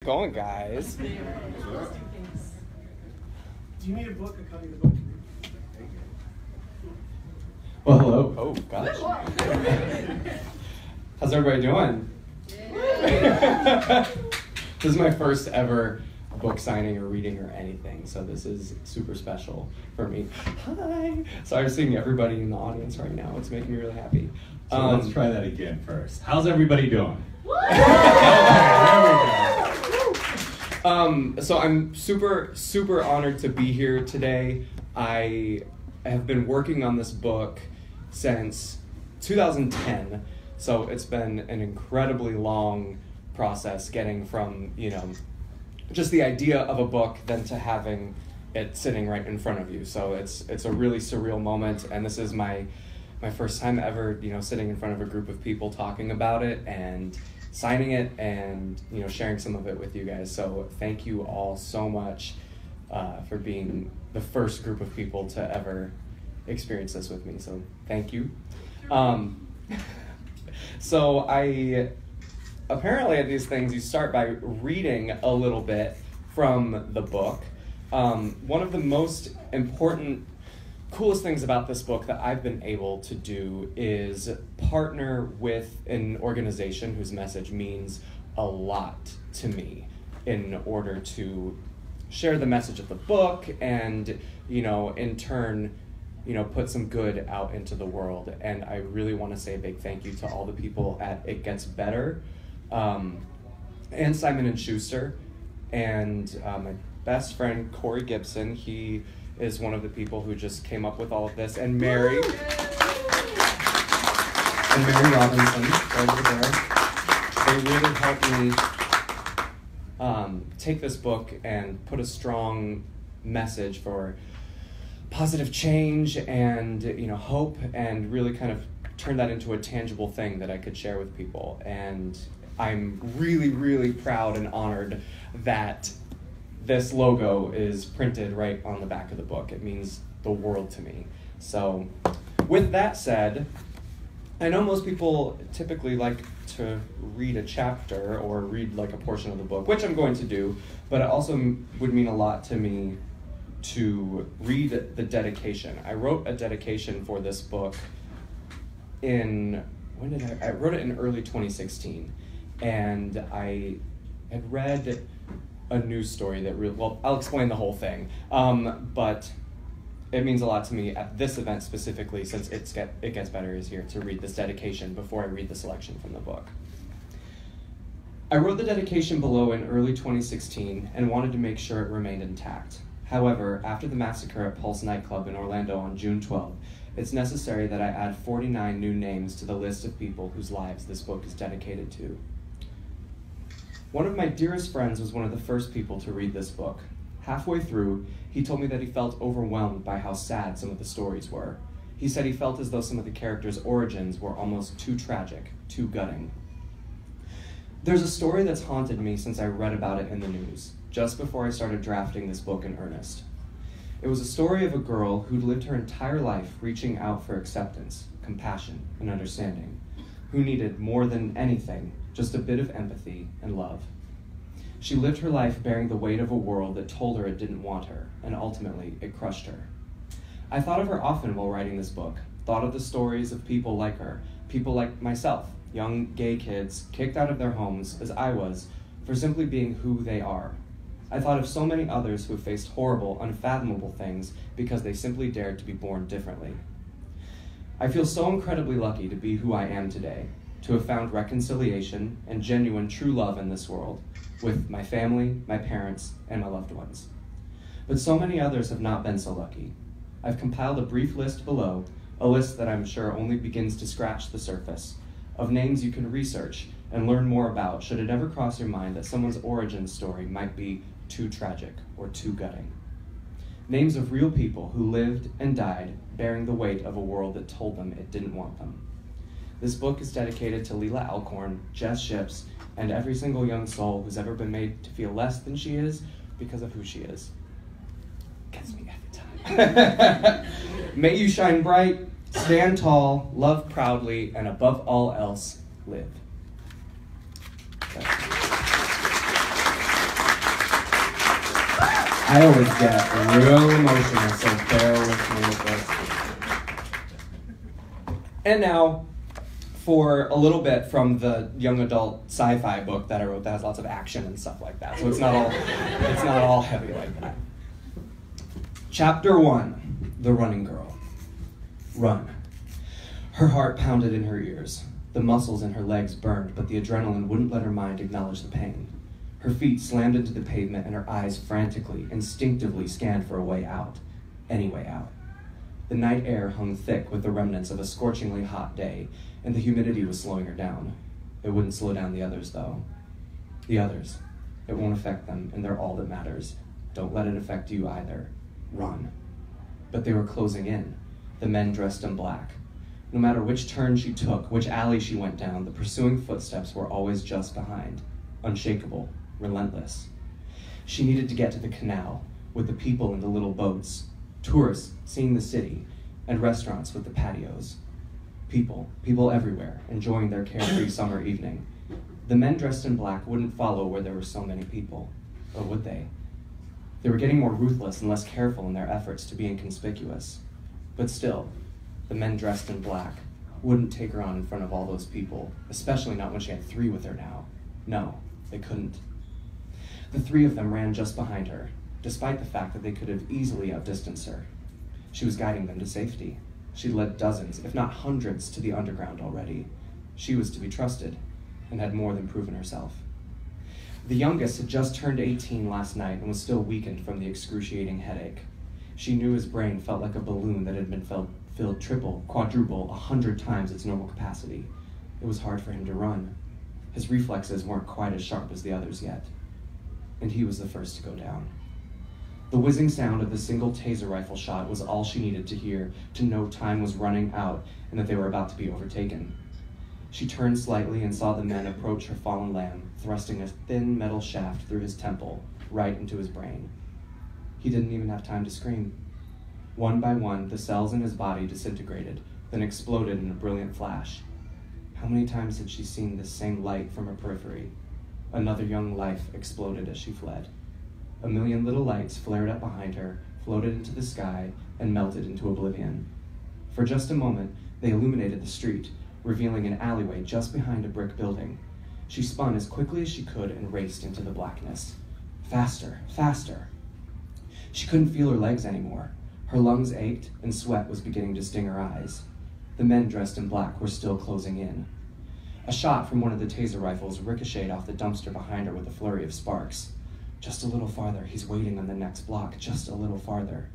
Going, guys. Do you need a book, a copy of the book to read? Well, hello. Oh, gosh. How's everybody doing? This is my first ever book signing or reading or anything, so this is super special for me. Hi. So I'm seeing everybody in the audience right now. It's making me really happy. So let's try that again first. How's everybody doing? Okay, there we go. So I'm super honored to be here today. I have been working on this book since 2010, so it's been an incredibly long process getting from, just the idea of a book then to having it sitting right in front of you. So it's a really surreal moment, and this is my first time ever, sitting in front of a group of people talking about it and signing it and, sharing some of it with you guys. So thank you all so much for being the first group of people to ever experience this with me. So thank you. So apparently at these things, you start by reading a little bit from the book. One of the most important, coolest things about this book that I've been able to do is partner with an organization whose message means a lot to me in order to share the message of the book and, in turn, put some good out into the world. And I really want to say a big thank you to all the people at It Gets Better, and Simon & Schuster, and my best friend Corey Gibson. He is one of the people who just came up with all of this, and Mary Robinson over there. They really helped me take this book and put a strong message for positive change and hope, and really kind of turn that into a tangible thing that I could share with people. And I'm really, really proud and honored that this logo is printed right on the back of the book. It means the world to me. So with that said, I know most people typically like to read a chapter or read like a portion of the book, which I'm going to do, but it also would mean a lot to me to read the dedication. I wrote a dedication for this book I wrote it in early 2016, and I had read a news story that I'll explain the whole thing, but it means a lot to me at this event specifically, since It Gets Better is here to read this dedication before I read the selection from the book. I wrote the dedication below in early 2016 and wanted to make sure it remained intact. However, after the massacre at Pulse nightclub in Orlando on June 12th, it's necessary that I add 49 new names to the list of people whose lives this book is dedicated to. One of my dearest friends was one of the first people to read this book. Halfway through, he told me that he felt overwhelmed by how sad some of the stories were. He said he felt as though some of the characters' origins were almost too tragic, too gutting. There's a story that's haunted me since I read about it in the news, just before I started drafting this book in earnest. It was a story of a girl who'd lived her entire life reaching out for acceptance, compassion, and understanding, who needed more than anything just a bit of empathy and love. She lived her life bearing the weight of a world that told her it didn't want her, and ultimately it crushed her. I thought of her often while writing this book, thought of the stories of people like her, people like myself, young gay kids kicked out of their homes, as I was, for simply being who they are. I thought of so many others who have faced horrible, unfathomable things because they simply dared to be born differently. I feel so incredibly lucky to be who I am today, to have found reconciliation and genuine true love in this world, with my family, my parents, and my loved ones. But so many others have not been so lucky. I've compiled a brief list below, a list that I'm sure only begins to scratch the surface, of names you can research and learn more about should it ever cross your mind that someone's origin story might be too tragic or too gutting. Names of real people who lived and died bearing the weight of a world that told them it didn't want them. This book is dedicated to Leila Alcorn, Jess Ships, and every single young soul who's ever been made to feel less than she is because of who she is. Gets me every time. May you shine bright, stand tall, love proudly, and above all else, live. I always get real emotional, so bear with me with this. And now, for a little bit from the young adult sci-fi book that I wrote that has lots of action and stuff like that. So it's not all heavy like that. Chapter 1, The Running Girl. Run. Her heart pounded in her ears. The muscles in her legs burned, but the adrenaline wouldn't let her mind acknowledge the pain. Her feet slammed into the pavement and her eyes frantically, instinctively scanned for a way out. Any way out. The night air hung thick with the remnants of a scorchingly hot day, and the humidity was slowing her down. It wouldn't slow down the others, though. The others. It won't affect them, and they're all that matters. Don't let it affect you either. Run. But they were closing in, the men dressed in black. No matter which turn she took, which alley she went down, the pursuing footsteps were always just behind, unshakable, relentless. She needed to get to the canal, with the people in the little boats, tourists seeing the city, and restaurants with the patios. People everywhere, enjoying their carefree summer evening. The men dressed in black wouldn't follow where there were so many people, or would they? They were getting more ruthless and less careful in their efforts to be inconspicuous. But still, the men dressed in black wouldn't take her on in front of all those people, especially not when she had 3 with her now. No, they couldn't. The 3 of them ran just behind her, despite the fact that they could have easily outdistanced her. She was guiding them to safety. She'd led dozens, if not hundreds, to the underground already. She was to be trusted, and had more than proven herself. The youngest had just turned 18 last night and was still weakened from the excruciating headache. She knew his brain felt like a balloon that had been filled triple, quadruple, 100 times its normal capacity. It was hard for him to run. His reflexes weren't quite as sharp as the others yet. And he was the first to go down. The whizzing sound of the single taser rifle shot was all she needed to hear to know time was running out and that they were about to be overtaken. She turned slightly and saw the men approach her fallen lamb, thrusting a thin metal shaft through his temple, right into his brain. He didn't even have time to scream. One by one, the cells in his body disintegrated, then exploded in a brilliant flash. How many times had she seen this same light from her periphery? Another young life exploded as she fled. A million little lights flared up behind her, floated into the sky, and melted into oblivion. For just a moment, they illuminated the street, revealing an alleyway just behind a brick building. She spun as quickly as she could and raced into the blackness. Faster, faster. She couldn't feel her legs anymore. Her lungs ached, and sweat was beginning to sting her eyes. The men dressed in black were still closing in. A shot from one of the taser rifles ricocheted off the dumpster behind her with a flurry of sparks. Just a little farther, he's waiting on the next block, just a little farther.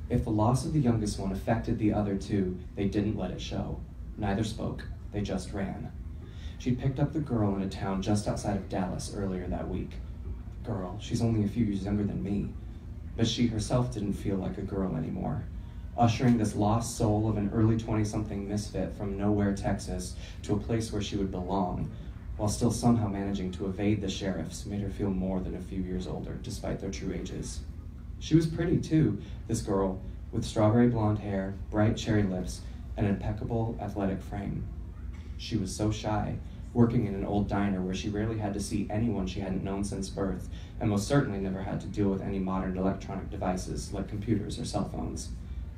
If the loss of the youngest one affected the other 2, they didn't let it show. Neither spoke, they just ran. She'd picked up the girl in a town just outside of Dallas earlier that week. Girl, she's only a few years younger than me. But she herself didn't feel like a girl anymore. Ushering this lost soul of an early 20-something misfit from nowhere, Texas, to a place where she would belong, while still somehow managing to evade the sheriffs, made her feel more than a few years older, despite their true ages. She was pretty, too, this girl, with strawberry blonde hair, bright cherry lips, and an impeccable athletic frame. She was so shy, working in an old diner where she rarely had to see anyone she hadn't known since birth, and most certainly never had to deal with any modern electronic devices like computers or cell phones.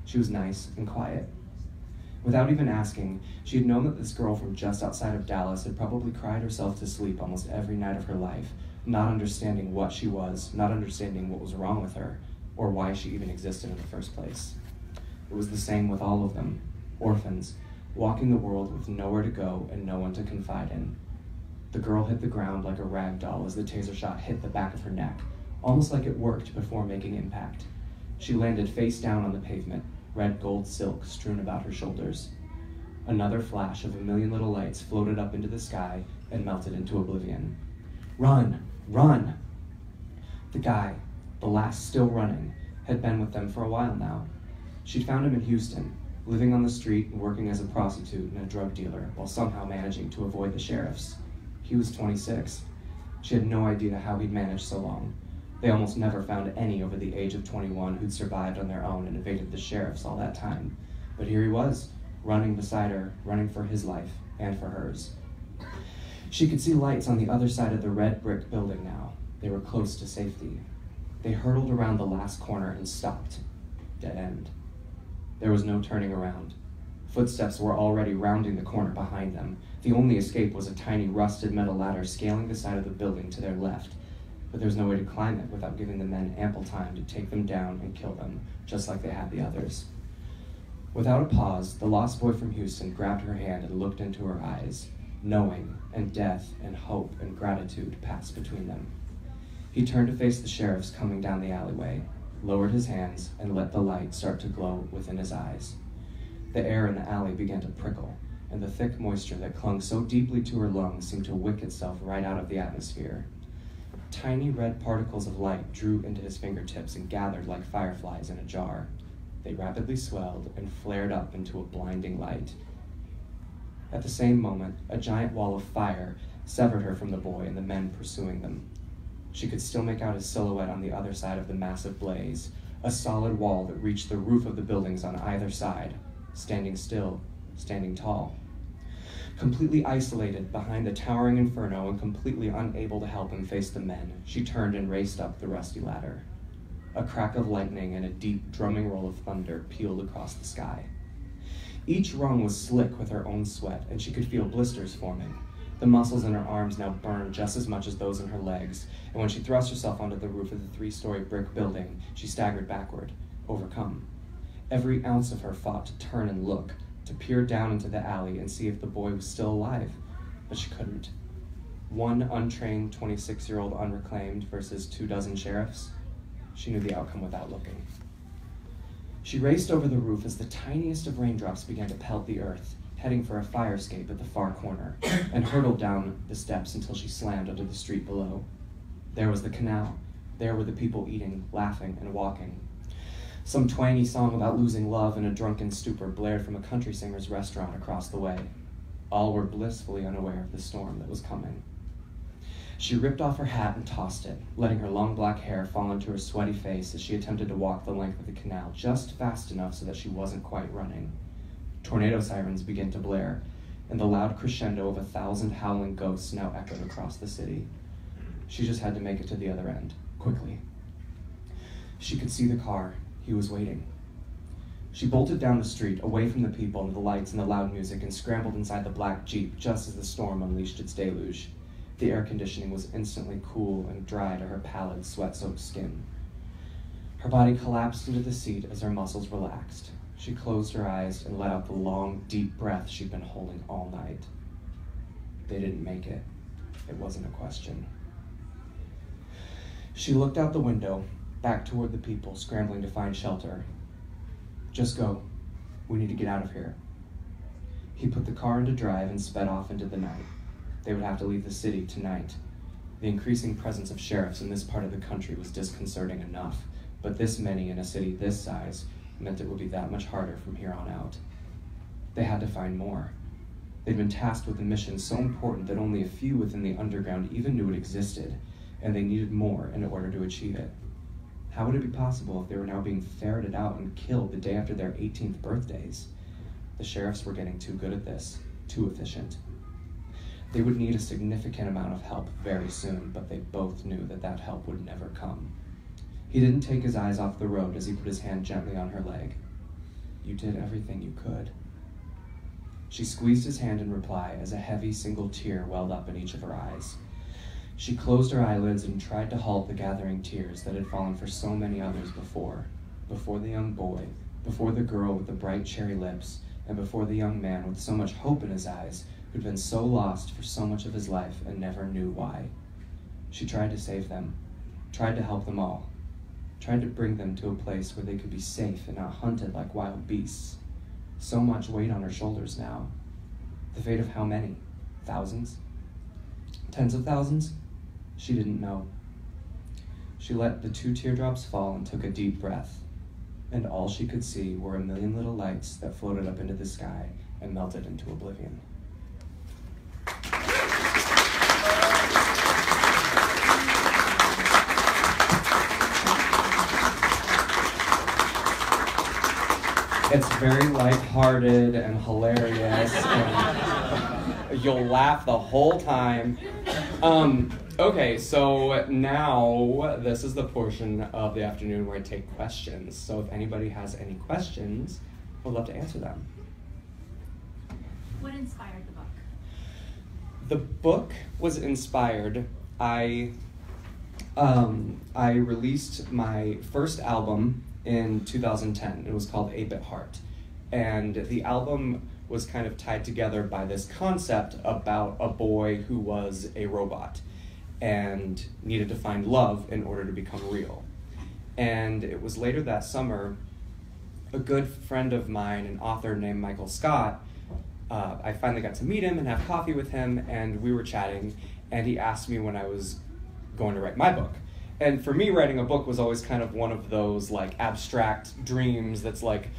She was nice and quiet. Without even asking, she had known that this girl from just outside of Dallas had probably cried herself to sleep almost every night of her life, not understanding what she was, not understanding what was wrong with her, or why she even existed in the first place. It was the same with all of them, orphans, walking the world with nowhere to go and no one to confide in. The girl hit the ground like a rag doll as the taser shot hit the back of her neck, almost like it worked before making impact. She landed face down on the pavement, red gold silk strewn about her shoulders. Another flash of a million little lights floated up into the sky and melted into oblivion. Run! Run! The guy, the last still running, had been with them for a while now. She'd found him in Houston, living on the street and working as a prostitute and a drug dealer while somehow managing to avoid the sheriffs. He was 26. She had no idea how he'd managed so long. They almost never found any over the age of 21 who'd survived on their own and evaded the sheriffs all that time. But here he was, running beside her, running for his life and for hers. She could see lights on the other side of the red brick building now. They were close to safety. They hurtled around the last corner and stopped. Dead end. There was no turning around. Footsteps were already rounding the corner behind them. The only escape was a tiny rusted metal ladder scaling the side of the building to their left, but there was no way to climb it without giving the men ample time to take them down and kill them, just like they had the others. Without a pause, the lost boy from Houston grabbed her hand and looked into her eyes. Knowing and death and hope and gratitude passed between them. He turned to face the sheriffs coming down the alleyway, lowered his hands, and let the light start to glow within his eyes. The air in the alley began to prickle, and the thick moisture that clung so deeply to her lungs seemed to wick itself right out of the atmosphere. Tiny red particles of light drew into his fingertips and gathered like fireflies in a jar. They rapidly swelled and flared up into a blinding light. At the same moment, a giant wall of fire severed her from the boy and the men pursuing them. She could still make out his silhouette on the other side of the massive blaze, a solid wall that reached the roof of the buildings on either side, standing still, standing tall. Completely isolated behind the towering inferno and completely unable to help him face the men, she turned and raced up the rusty ladder. A crack of lightning and a deep drumming roll of thunder pealed across the sky. Each rung was slick with her own sweat, and she could feel blisters forming. The muscles in her arms now burned just as much as those in her legs, and when she thrust herself onto the roof of the 3-story brick building, she staggered backward, overcome. Every ounce of her fought to turn and look, to peer down into the alley and see if the boy was still alive, but she couldn't. One untrained 26-year-old unreclaimed versus 24 sheriffs. She knew the outcome without looking. She raced over the roof as the tiniest of raindrops began to pelt the earth, heading for a fire escape at the far corner, and hurtled down the steps until she slammed onto the street below. There was the canal. There were the people eating, laughing, and walking. Some twangy song about losing love in a drunken stupor blared from a country singer's restaurant across the way. All were blissfully unaware of the storm that was coming. She ripped off her hat and tossed it, letting her long black hair fall into her sweaty face as she attempted to walk the length of the canal just fast enough so that she wasn't quite running. Tornado sirens began to blare, and the loud crescendo of 1,000 howling ghosts now echoed across the city. She just had to make it to the other end, quickly. She could see the car. He was waiting. She bolted down the street, away from the people and the lights and the loud music, and scrambled inside the black Jeep just as the storm unleashed its deluge. The air conditioning was instantly cool and dry to her pallid, sweat-soaked skin. Her body collapsed into the seat as her muscles relaxed. She closed her eyes and let out the long, deep breath she'd been holding all night. They didn't make it. It wasn't a question. She looked out the window, back toward the people scrambling to find shelter. Just go. We need to get out of here. He put the car into drive and sped off into the night. They would have to leave the city tonight. The increasing presence of sheriffs in this part of the country was disconcerting enough, but this many in a city this size meant it would be that much harder from here on out. They had to find more. They'd been tasked with a mission so important that only a few within the underground even knew it existed, and they needed more in order to achieve it. How would it be possible if they were now being ferreted out and killed the day after their 18th birthdays? The sheriffs were getting too good at this, too efficient. They would need a significant amount of help very soon, but they both knew that that help would never come. He didn't take his eyes off the road as he put his hand gently on her leg. You did everything you could. She squeezed his hand in reply as a heavy single tear welled up in each of her eyes. She closed her eyelids and tried to halt the gathering tears that had fallen for so many others before the young boy, before the girl with the bright cherry lips, and before the young man with so much hope in his eyes who'd been so lost for so much of his life and never knew why. She tried to save them, tried to help them all, tried to bring them to a place where they could be safe and not hunted like wild beasts. So much weight on her shoulders now. The fate of how many? Thousands? Tens of thousands? She didn't know. She let the 2 teardrops fall and took a deep breath, and all she could see were a million little lights that floated up into the sky and melted into oblivion. It's very lighthearted and hilarious, and you'll laugh the whole time. Okay, so now this is the portion of the afternoon where I take questions. So if anybody has any questions, I'd love to answer them. What inspired the book? The book was inspired. I released my first album in 2010. It was called 8-Bit Heart. And the album was kind of tied together by this concept about a boy who was a robot and needed to find love in order to become real. And it was later that summer, a good friend of mine, an author named Michael Scott, I finally got to meet him and have coffee with him, and we were chatting, and he asked me when I was going to write my book. And for me, writing a book was always kind of one of those like abstract dreams that's like,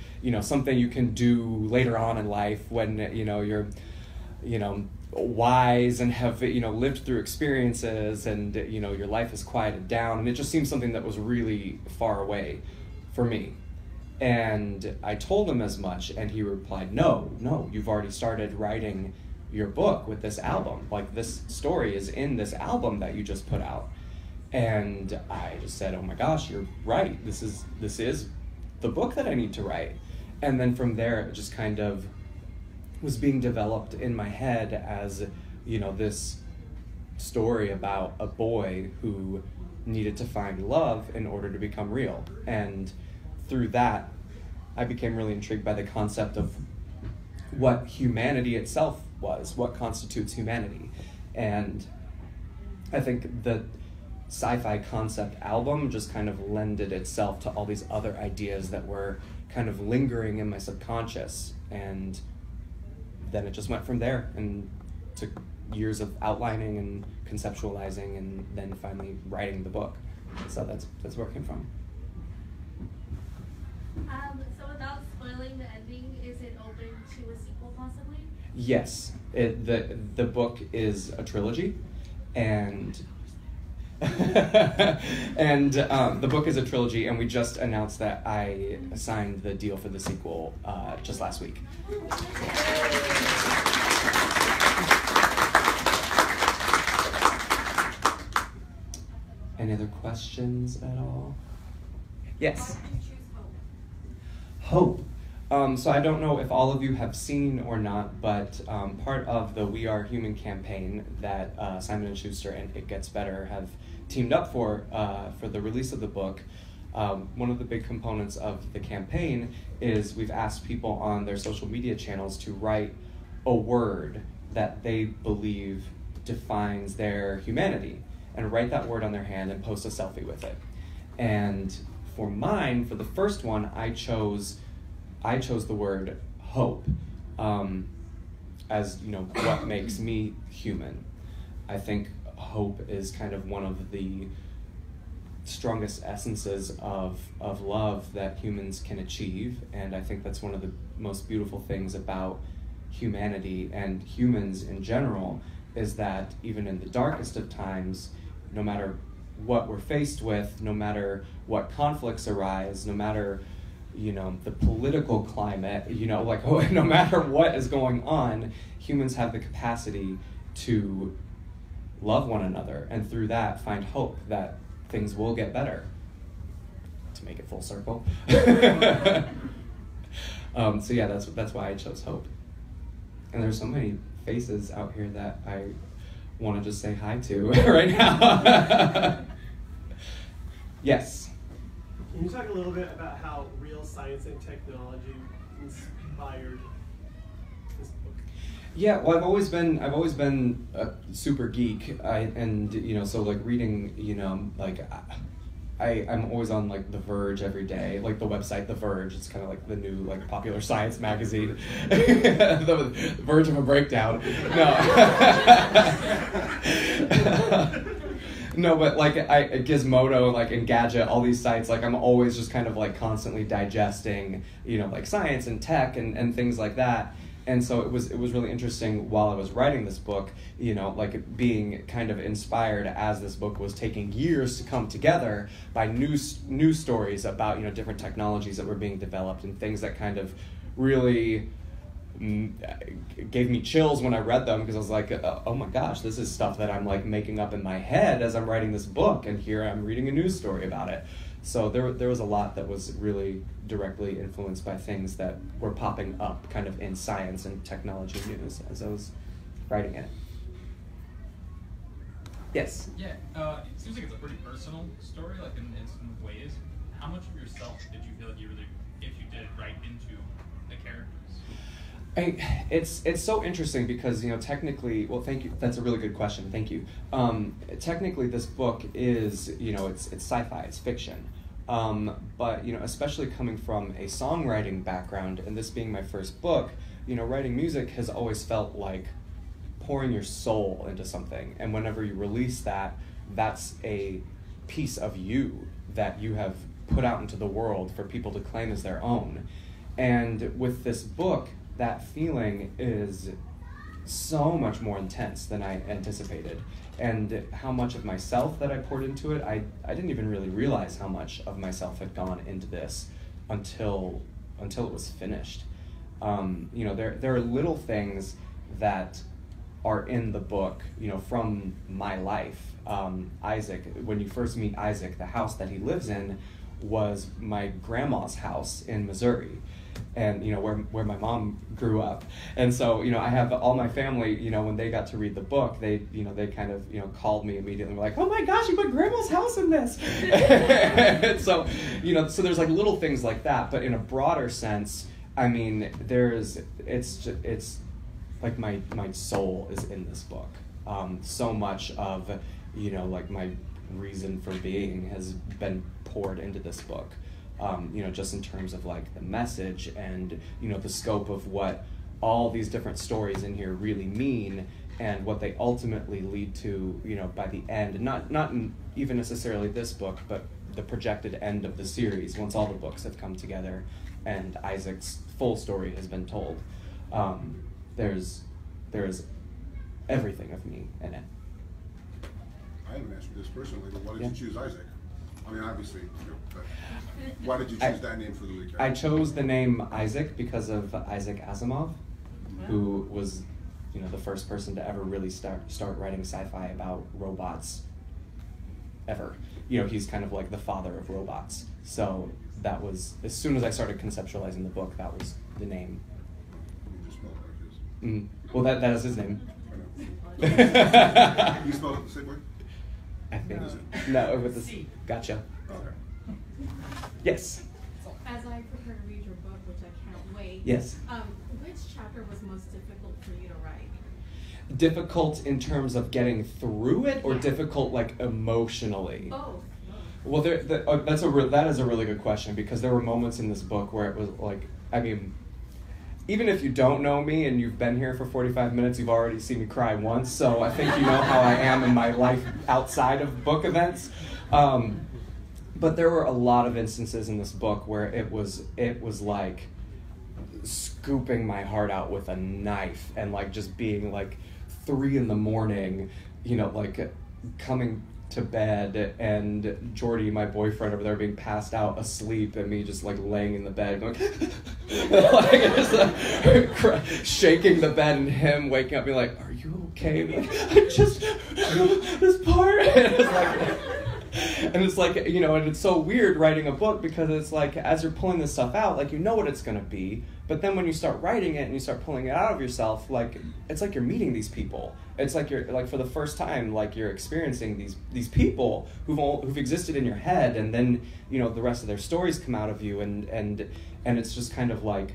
something you can do later on in life when, you're, wise and have, lived through experiences and, your life has quieted down. And it just seemed something that was really far away for me. And I told him as much, and he replied, no, you've already started writing your book with this album. Like, this story is in this album that you just put out. And I just said, oh my gosh, you're right. This is the book that I need to write. And then from there, it just kind of was being developed in my head as, this story about a boy who needed to find love in order to become real. And through that, I became really intrigued by the concept of what humanity itself was, what constitutes humanity. And I think the sci-fi concept album just kind of lended itself to all these other ideas that were kind of lingering in my subconscious. And then it just went from there and took years of outlining and conceptualizing and then finally writing the book. So that's where it came from. So without spoiling the ending, is it open to a sequel possibly? Yes, the book is a trilogy, and and the book is a trilogy, and we just announced that I signed the deal for the sequel just last week. Any other questions at all? Yes. Why did you choose Hope. So I don't know if all of you have seen or not, but part of the We Are Human campaign that Simon & Schuster and It Gets Better have teamed up for the release of the book, one of the big components of the campaign is we've asked people on their social media channels to write a word that they believe defines their humanity, and write that word on their hand and post a selfie with it. And for mine, for the first one, I chose the word hope as what makes me human. I think hope is kind of one of the strongest essences of love that humans can achieve, and I think that's one of the most beautiful things about humanity and humans in general, is that even in the darkest of times, no matter what we're faced with, no matter what conflicts arise, no matter the political climate, no matter what is going on, humans have the capacity to love one another, and through that find hope that things will get better. To make it full circle. So yeah, that's why I chose hope. And there's so many faces out here that I want to just say hi to right now. Yes. Can you talk a little bit about how real science and technology inspired this book? Yeah, well, I've always been a super geek, so like reading, I'm always on like The Verge every day, like the website The Verge. It's kind of like the new like popular science magazine. The Verge of a Breakdown. No. No, but like Gizmodo, like Engadget, all these sites, like I'm always just kind of like constantly digesting, like science and tech and things like that. And so it was really interesting while I was writing this book, like being kind of inspired as this book was taking years to come together by news stories about, different technologies that were being developed and things that kind of really gave me chills when I read them, because I was like, oh my gosh, this is stuff that I'm like making up in my head as I'm writing this book, and here I'm reading a news story about it. So there was a lot that was really directly influenced by things that were popping up kind of in science and technology news as I was writing it. Yes? Yeah, it seems like it's a pretty personal story, like in some ways. How much of yourself did you feel like you really, if you did, write into the characters? It's so interesting because, technically, well, thank you. That's a really good question. Thank you. Technically, this book is, it's sci-fi, it's fiction. But, especially coming from a songwriting background, and this being my first book, writing music has always felt like pouring your soul into something. And whenever you release that, that's a piece of you that you have put out into the world for people to claim as their own. And with this book, that feeling is so much more intense than I anticipated. And how much of myself that I poured into it, I didn't even really realize how much of myself had gone into this until it was finished. There are little things that are in the book, from my life. Isaac, when you first meet Isaac, the house that he lives in was my grandma's house in Missouri, and where my mom grew up. And so I have all my family, when they got to read the book, they kind of called me immediately, like, oh my gosh, you put grandma's house in this. And so so there's like little things like that, but in a broader sense, I mean, it's like my soul is in this book. So much of like my reason for being has been poured into this book. Just in terms of like the message and the scope of what all these different stories in here really mean, and what they ultimately lead to, by the end. Not in even necessarily this book, but the projected end of the series, once all the books have come together and Isaac's full story has been told. There's everything of me in it. I haven't asked you this personally, but why did you choose Isaac? I mean, obviously, but why did you choose that name for the lead character? I chose the name Isaac because of Isaac Asimov, who was, the first person to ever really start writing sci-fi about robots ever. He's kind of like the father of robots. So that was, as soon as I started conceptualizing the book, that was the name. You just spelled it like this. Well, that is his name. I know. You spelled it the same way? I think. No, with the C. Gotcha. Okay. Yes. As I prepare to read your book, which I can't wait. Yes. Which chapter was most difficult for you to write? Difficult in terms of getting through it, or difficult like emotionally? Both. Well, that is a really good question, because there were moments in this book where it was like, I mean, even if you don't know me and you've been here for 45 minutes, you've already seen me cry once, so I think you know how I am in my life outside of book events. But there were a lot of instances in this book where it was like scooping my heart out with a knife, and like just being like 3 a.m, like coming to bed, and Jordy, my boyfriend over there, being passed out asleep, and me just like laying in the bed going like just shaking the bed, and him waking up being like, are you okay? Like, I just this part. And it's like, and it's so weird writing a book, because it's like, as you're pulling this stuff out, like, what it's going to be, but then when you start writing it and you start pulling it out of yourself, like, it's like you're meeting these people. It's like you're, like, for the first time, like, you're experiencing these people who've existed in your head, and then, the rest of their stories come out of you, and it's just kind of like,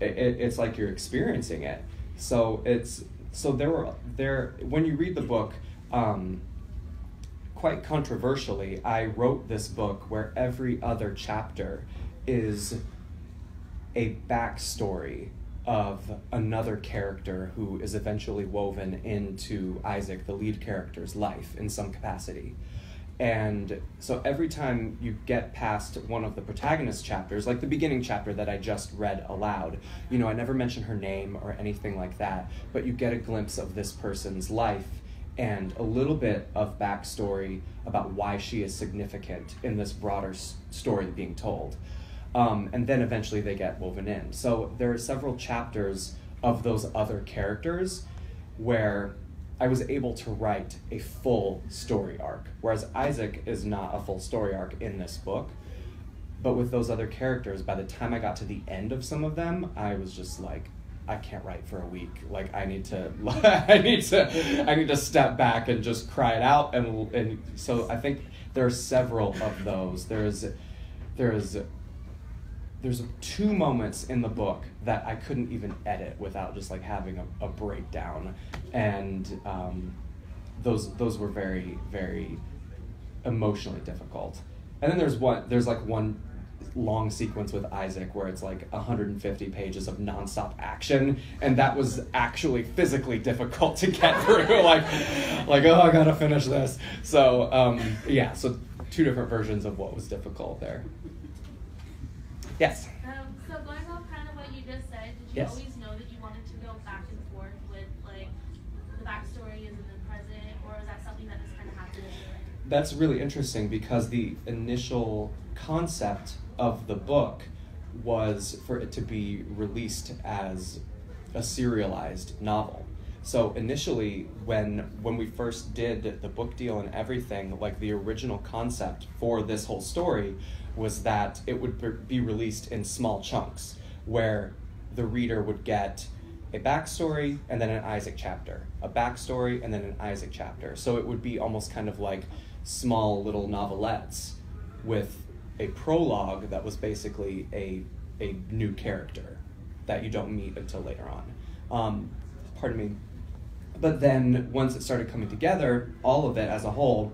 it's like you're experiencing it. So when you read the book, quite controversially, I wrote this book where every other chapter is a backstory of another character who is eventually woven into Isaac, the lead character's life, in some capacity. And so every time you get past one of the protagonist chapters, like the beginning chapter that I just read aloud, I never mention her name or anything like that, but you get a glimpse of this person's life and a little bit of backstory about why she is significant in this broader story being told. And then eventually they get woven in. So there are several chapters of those other characters where I was able to write a full story arc, whereas Isaac is not a full story arc in this book. But with those other characters, by the time I got to the end of some of them, I was just like, I can't write for a week. Like, I need to I need to step back and just cry it out. And so I think there are several of those. There's 2 moments in the book that I couldn't even edit without just like having a breakdown, and those were very, very emotionally difficult. And then there's one long sequence with Isaac where it's like 150 pages of nonstop action, and that was actually physically difficult to get through. like oh, I gotta finish this. So yeah, so 2 different versions of what was difficult there. Yes. So going off kind of what you just said, did you Yes. always know that you wanted to go back and forth with like the backstory is in the present, or is that something that just kind of happened? That's really interesting because the initial concept of the book was for it to be released as a serialized novel. So initially, when we first did the book deal and everything, like the original concept for this whole story was that it would be released in small chunks, where the reader would get a backstory and then an Isaac chapter, a backstory and then an Isaac chapter. So it would be almost kind of like small little novelettes with a prologue that was basically a new character that you don't meet until later on. Pardon me. But then once it started coming together, all of it as a whole,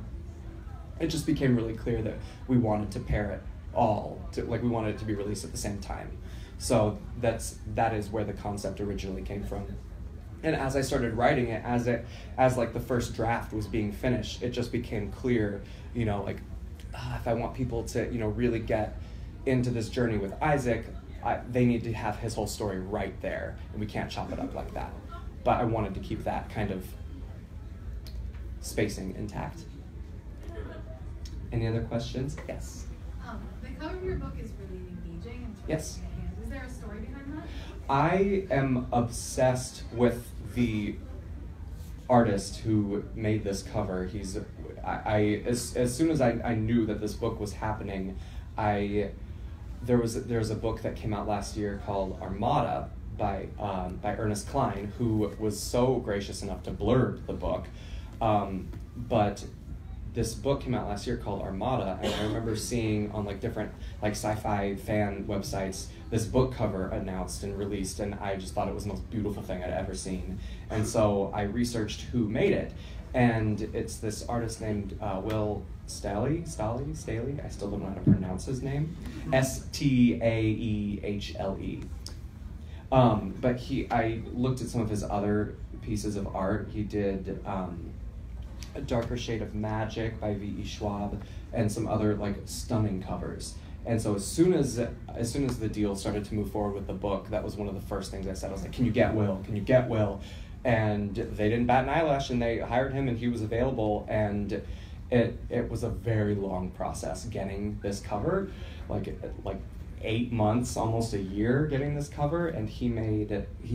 it just became really clear that we wanted to pair it all, we wanted it to be released at the same time. So that is where the concept originally came from. And as I started writing it, as like the first draft was being finished, it just became clear, if I want people to, really get into this journey with Isaac, they need to have his whole story right there, and we can't chop it up like that. But I wanted to keep that kind of spacing intact. Any other questions? Yes. The cover of your book is really engaging and Yes. Is there a story behind that? I am obsessed with the artist who made this cover. As soon as I knew that this book was happening, there was a book that came out last year called Armada by Ernest Cline, who was so gracious enough to blurb the book. But this book came out last year called Armada, and I remember seeing on different sci-fi fan websites this book cover announced and released, and I just thought it was the most beautiful thing I'd ever seen. And so I researched who made it, and it's this artist named Will Staley. I still don't know how to pronounce his name. Staehle. But I looked at some of his other pieces of art. He did A Darker Shade of Magic by V.E. Schwab, and some other stunning covers. And so as soon as the deal started to move forward with the book, that was one of the first things I said. I was like, can you get Will? Can you get Will? And they didn't bat an eyelash, and they hired him, and he was available. And it was a very long process getting this cover, like 8 months, almost a year getting this cover, and he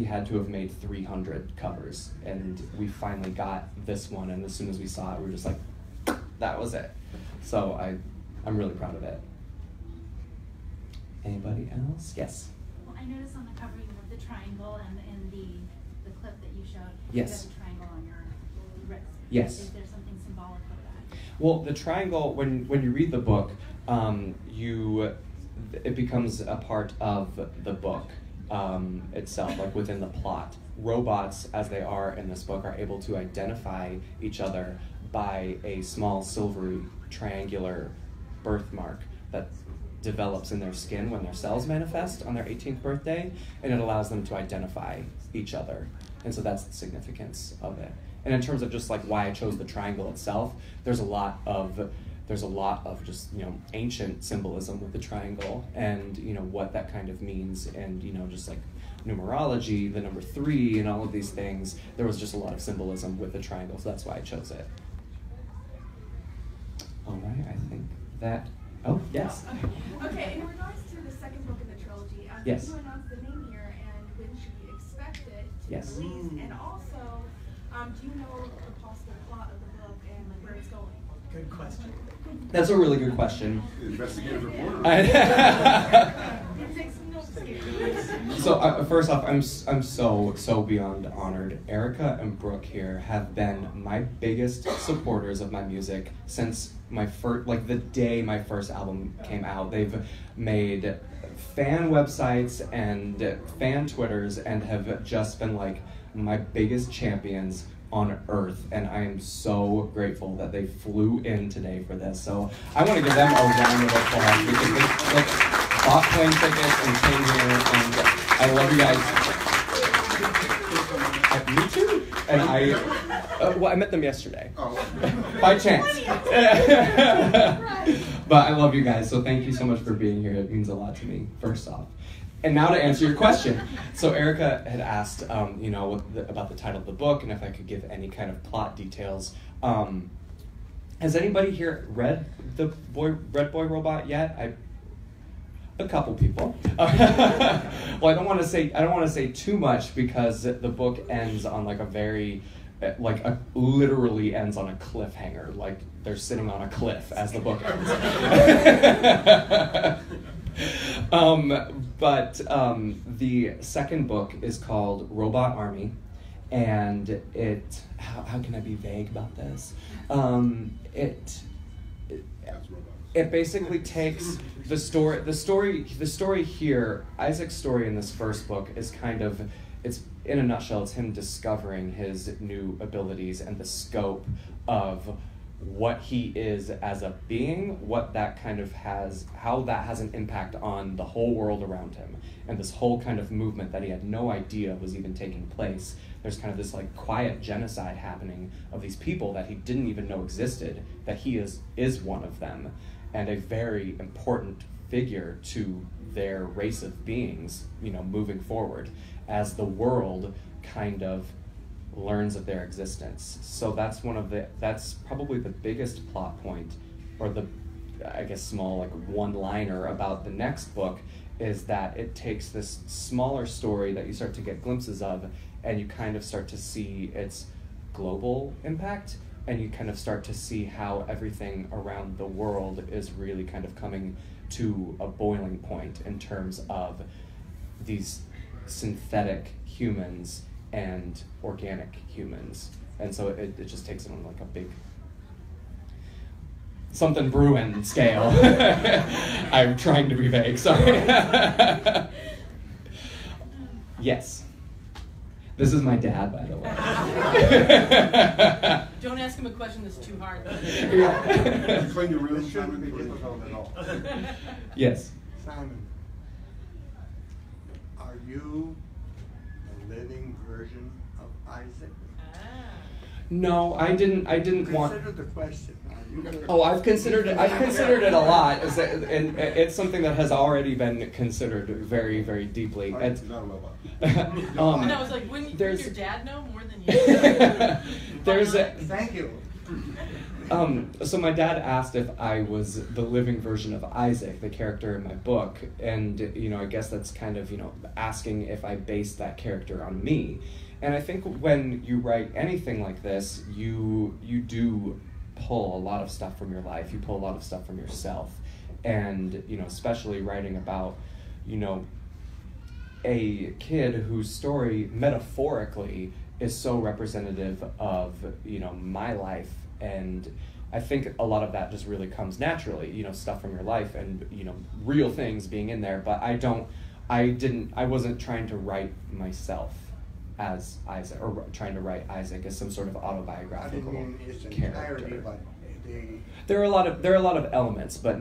had to have made 300 covers, and we finally got this one, and as soon as we saw it, we were just like, that was it. So I'm really proud of it. Anybody else? Yes? Well, I noticed on the cover you have the triangle, and in the clip that you showed, Yes. you have a triangle on your wrist. Yes. Is there something symbolic of that? Well, the triangle, when you read the book, it becomes a part of the book itself, within the plot. Robots, as they are in this book, are able to identify each other by a small silvery triangular birthmark that develops in their skin when their cells manifest on their 18th birthday, and it allows them to identify each other. And so that's the significance of it. And in terms of just why I chose the triangle itself, there's a lot of just ancient symbolism with the triangle, and what that kind of means, and just numerology, the number 3, and all of these things. There was just a lot of symbolism with the triangle, so that's why I chose it. All right, I think that. Oh yes. Okay, in regards to the second book in the trilogy, Yes. you announced the name here, and when should we expect it? Yes. released? And also, do you know the possible plot of the book and like where it's going? Good question. That's a really good question. Investigative reporter. Take some notes. So first off, I'm so beyond honored. Erica and Brooke here have been my biggest supporters of my music since my first, like the day my first album came out. They've made fan websites and fan Twitters and have just been like my biggest champions on earth, and I am so grateful that they flew in today for this. So I want to give them a round of applause because they like bought plane tickets and came here, and I love you guys. Me too. And I met them yesterday. Oh. By chance. But I love you guys, so thank you so much for being here. It means a lot to me, first off. And now to answer your question. So Erica had asked, about the title of the book and if I could give any kind of plot details. Has anybody here read Red Boy Robot yet? A couple people. Well, I don't want to say too much because the book ends on like a very, literally ends on a cliffhanger. Like they're sitting on a cliff as the book ends. But the second book is called Robot Army, and how can I be vague about this? It basically takes the story here. Isaac's story in this first book is it's in a nutshell, it's him discovering his new abilities and the scope of what he is as a being, what that kind of how that has an impact on the whole world around him, and this whole kind of movement that he had no idea was even taking place. There's kind of this like quiet genocide happening of these people that he didn't even know existed, that he is one of them, and a very important figure to their race of beings, moving forward as the world kind of learns of their existence. So that's probably the biggest plot point, or the, I guess, small like one-liner about the next book, is that it takes this smaller story that you start to get glimpses of, and you kind of start to see its global impact, and you kind of start to see how everything around the world is really kind of coming to a boiling point in terms of these synthetic humans and organic humans. And so it just takes it on like a big something Bruin scale. I'm trying to be vague, sorry. Yes. This is my dad, by the way. Don't ask him a question that's too hard. Did you clean your room, It shouldn't be Simon? difficult at all. Yes. Simon, are you a living version of Isaac? No, I didn't want. Consider the question. Oh, I've considered it a lot, and it's something that has already been considered very, very deeply. All right, he's not a robot. And I was like, wouldn't your dad know more than you? Thank you. So my dad asked if I was the living version of Isaac, the character in my book, and I guess that's kind of asking if I based that character on me. And I think when you write anything like this, you do pull a lot of stuff from your life. You pull a lot of stuff from yourself, and especially writing about a kid whose story metaphorically is so representative of my life. And I think a lot of that just really comes naturally, stuff from your life and real things being in there. But I wasn't trying to write myself as Isaac, or trying to write Isaac as some sort of autobiographical character. There are a lot of elements, but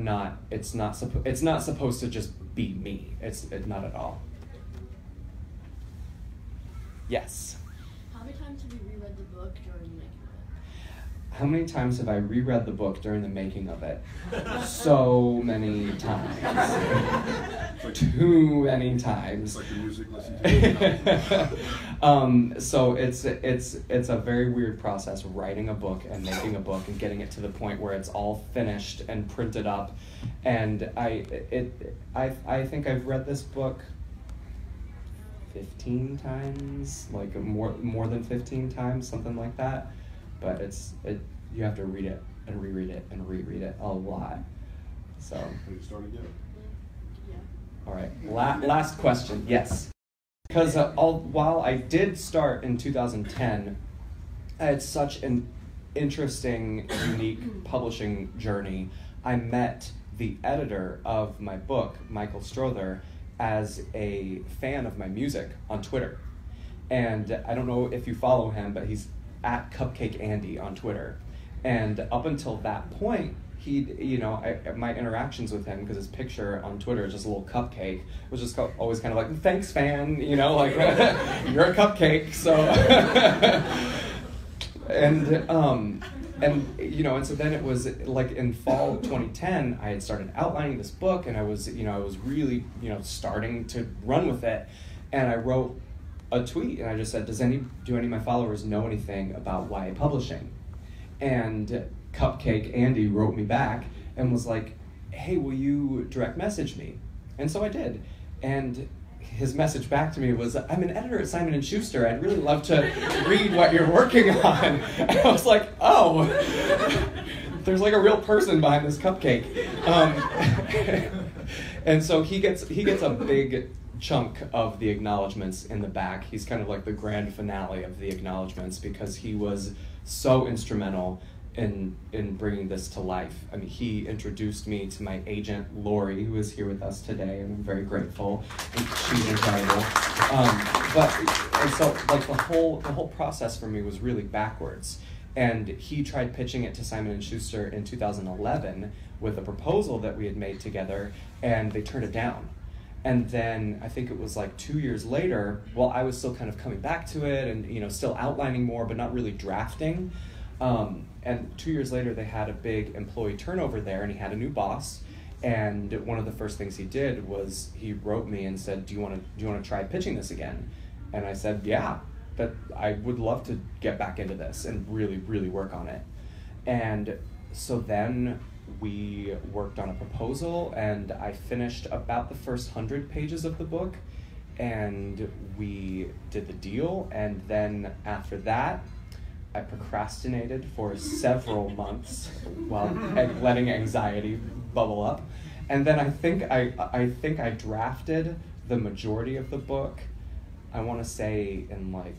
it's not supposed to just be me. It's not at all. Yes. How many times have you reread the book during the making of it? How many times have I reread the book during the making of it? So many times. Too many times. It's like the music listening to. So it's a very weird process, writing a book and making a book and getting it to the point where it's all finished and printed up. And I think I've read this book 15 times, like more than 15 times, something like that. But you have to read it and reread it and reread it a lot. So. Can you start again? All right. Last question. Yes. Because while I did start in 2010, I had such an interesting, unique publishing journey. I met the editor of my book, Michael Strother, as a fan of my music on Twitter. And I don't know if you follow him, but he's at Cupcake Andy on Twitter. And up until that point, my interactions with him, because his picture on Twitter is just a little cupcake, was just always kind of like, thanks, fan, like, you're a cupcake, so. And so then it was like in fall of 2010, I had started outlining this book, and I was really, starting to run with it. And I wrote a tweet, and I just said, do any of my followers know anything about YA publishing? And Cupcake Andy wrote me back and was like, hey, will you direct message me? And so I did. And his message back to me was, I'm an editor at Simon & Schuster. I'd really love to read what you're working on. And I was like, oh, there's like a real person behind this cupcake. And so he gets a big chunk of the acknowledgments in the back. He's kind of like the grand finale of the acknowledgments, because he was so instrumental in bringing this to life. I mean, he introduced me to my agent, Lori, who is here with us today, and I'm very grateful. And she's incredible. And so like the whole process for me was really backwards. And he tried pitching it to Simon & Schuster in 2011 with a proposal that we had made together, and they turned it down. And then I think it was like 2 years later, while I was still kind of coming back to it and still outlining more, but not really drafting. And 2 years later, they had a big employee turnover there, and he had a new boss. And one of the first things he did was he wrote me and said, "Do you want to try pitching this again?" And I said, "Yeah, but I would love to get back into this and really, really work on it." And so then we worked on a proposal, and I finished about the first 100 pages of the book, and we did the deal. And then after that, I procrastinated for several months while letting anxiety bubble up. And then I think I drafted the majority of the book, I want to say in like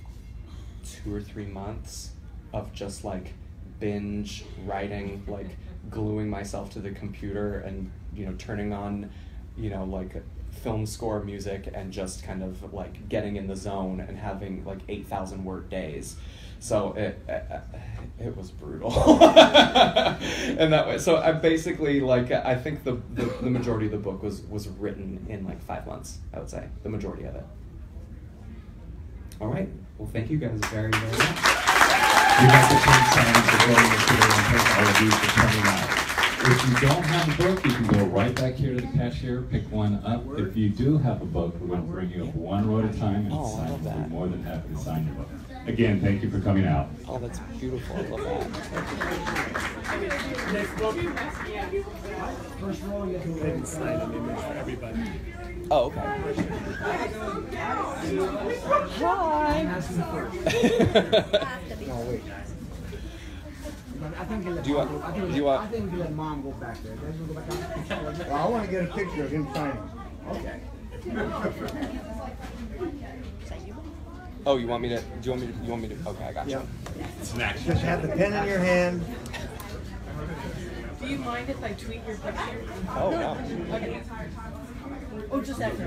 2 or 3 months of just like binge writing, like gluing myself to the computer and turning on like film score music and just kind of like getting in the zone and having like 8,000 word days. So it was brutal. And that way, so I basically I think the majority of the book was written in like 5 months, I would say, the majority of it. All right, well, thank you guys very, very much. We have to take time to join us today and thank all of you for coming out. If you don't have a book, you can go right back here to the cashier, pick one up. If you do have a book, we're going to bring you up one row at a time and sign. We'll be more than happy to sign your book. Again, thank you for coming out. Oh, that's beautiful. I love that. First row, you have to go ahead and sign an image for everybody. Oh, okay. Hi. No, wait. I think we let Mom go back there. Well, I want to get a picture of him signing. Okay. Oh, you want me to? Do you want me to? Okay, I got you. It's an action. Just have the pen in your hand. Do you mind if I tweet your picture? Oh, no. Okay. Oh, just after.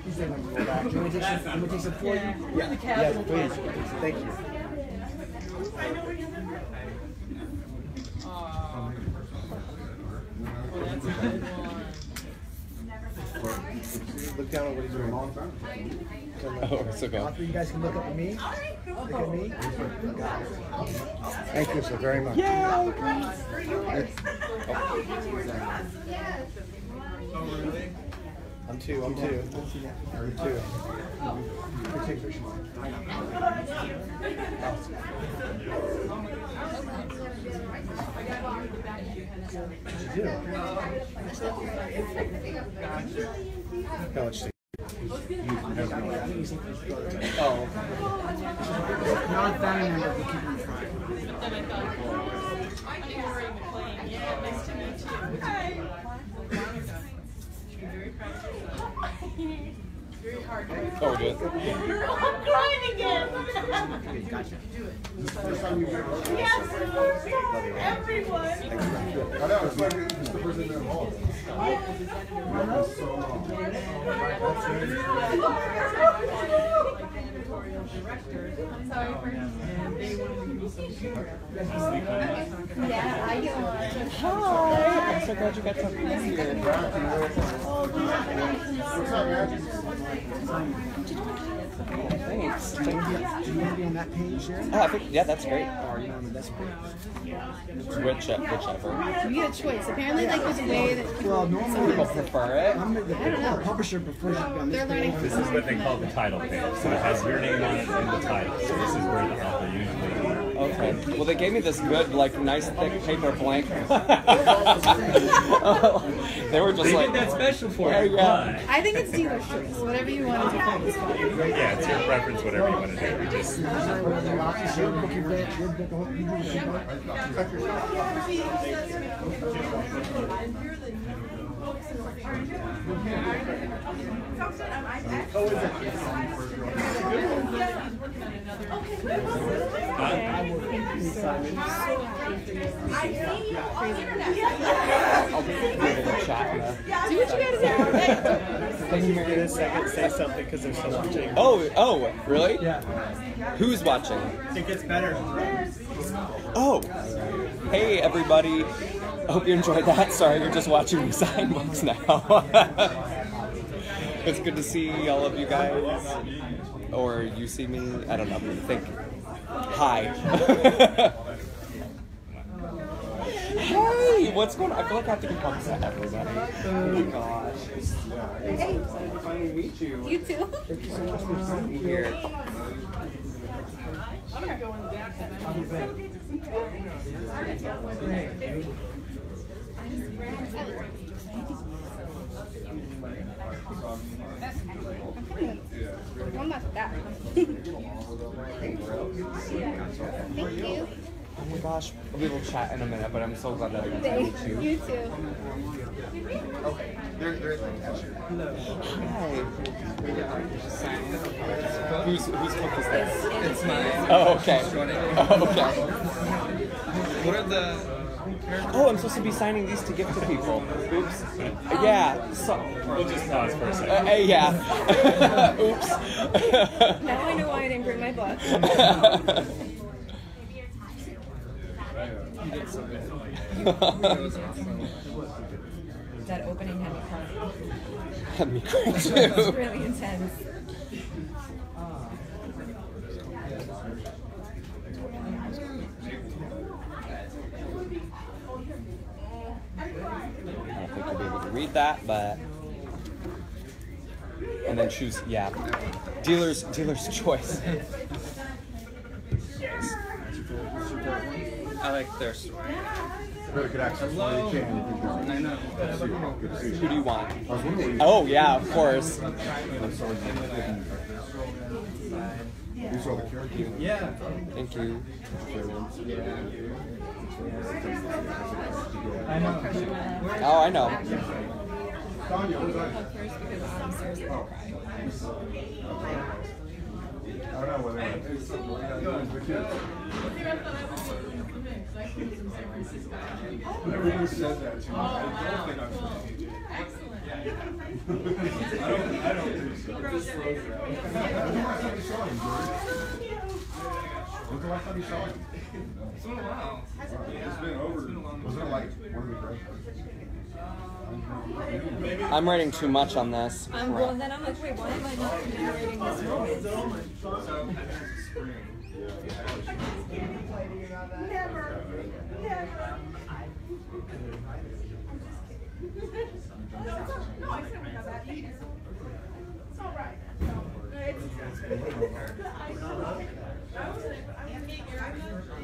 You said when we go back. Do you want me to take some for you? Yeah. Yes, please. Thank you. Well, that's a good one. Look down at what he's doing. Oh, it's okay. You guys can look up at me. Look at me. Thank you so very much. Yeah. Oh, really? I'm two. You're two. Take a picture. I got Oh. Not family member, but keep on trying. Yeah, nice to meet you. Hi. Very proud. Very hard. Oh, good. I'm crying again. Gotcha. Yes, everyone. I know, it's like, it's the person that involved. Yeah, I get one. Hi. I'm so glad you got to be here. What's up, man? Thanks. Do you want to be on that page there? Oh, I think, yeah, that's great. Or are you on the best page? Whichever. You get a choice. Apparently, like, there's a way that Well, People normally prefer it. the publisher prefers you to be on this they're learning page. from This is what they call the title page. So it has your name on it in the title. So this is where the author usually. Okay. Well, they gave me this good, like, nice thick paper blank. They were just They like, did that special for yeah, you. yeah. I think it's dealer's choice. Whatever you want to do is fine. But yeah, it's your preference, whatever you want to do. We just. It's your book event, your book, you do I'll be in the chat. Do what you gotta do. Can you give it a second? Say something because they're still watching. Oh, really? Yeah. Who's watching? It gets better. Oh, hey everybody. I hope you enjoyed that. Sorry, you're just watching me sign books now. It's good to see all of you guys. Or you see me. I don't know. Think. Hi. Hey, what's going on? I feel like I have to become to everybody. Oh my gosh. Hey. To finally meet you. You too. Thank you so much for being here. I'm gonna go in the back. I'm not that. Thank you. Oh my gosh. We will chat in a minute, but I'm so glad that I got to meet Thank you. you too. Okay, there is no cashier. Hi. Whose book is this? It's mine. Oh, okay. Oh, okay. What are the... Oh, I'm supposed to be signing these to give to people. Oops. Yeah. So. We'll just pause for a second. Yeah. Oops. Now I know why I didn't bring my book. You did so good. That opening had me crying. Had me crying It was too. really intense. I don't think you'll be able to read that, but. And then choose, yeah. Dealer's choice. I like their story. Better get access while you can. I know. Who do you want? Oh, yeah, of course. You saw the character? Yeah. Thank you. I know. Oh, I know. Tanya, where's that? I don't know whether it's the kids. Everyone said that to me. I don't think I'm supposed to do it. I don't think so. When's the last time you saw him? It's been a while. It's been over. Was it like one of the graduates? I'm writing too much on this. Well, then I'm like, wait, why am I not commemorating this moment?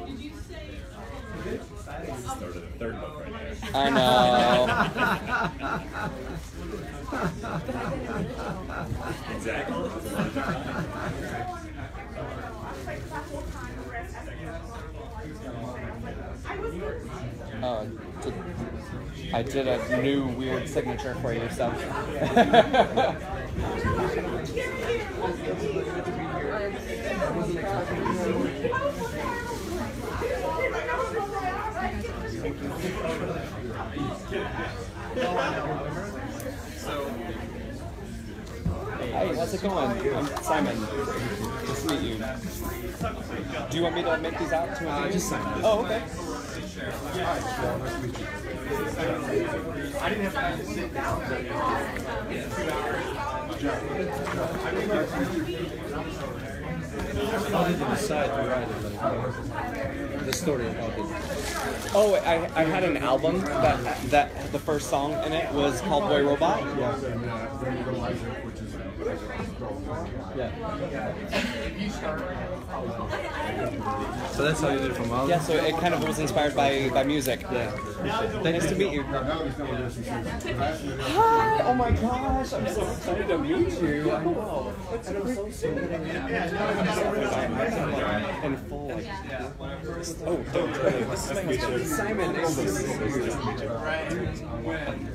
Did you say Started a third book right there. I know. Exactly. Oh, I did a new weird signature for you, so. Hey, how's it going? I'm Simon. Nice to meet you. Do you want me to make these out to a just sign this. Oh, okay. I didn't have time to sit down. How did you decide to write it? The story about it. Oh, I had an album that the first song in it was called Boy Robot. Yeah. So that's how you did it from all. Yeah, so it kind of was inspired by music. Yeah. Nice to meet you. Hi! Oh my gosh, I'm so excited to meet you. I know. And I'm so soon. In full, like, oh, don't. Simon, nice to meet you.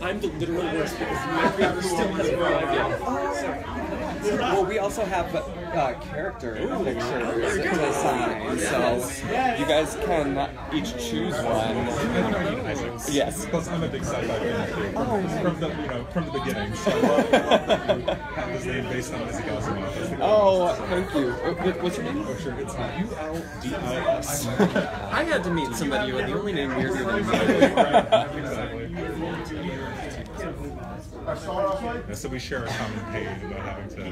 I'm the literal worst because my creator still hasn't arrived yet. Well, we also have character pictures to sign, so you guys can each choose one. Yes. Plus, I'm a big sci-fi fan from the beginning. So have his name based on Isaac Asimov. Oh, thank you. What's your name? Oh, sure. It's ULDIS. I had to meet somebody with the only name weirder than Yeah, so we share a common pain about having to,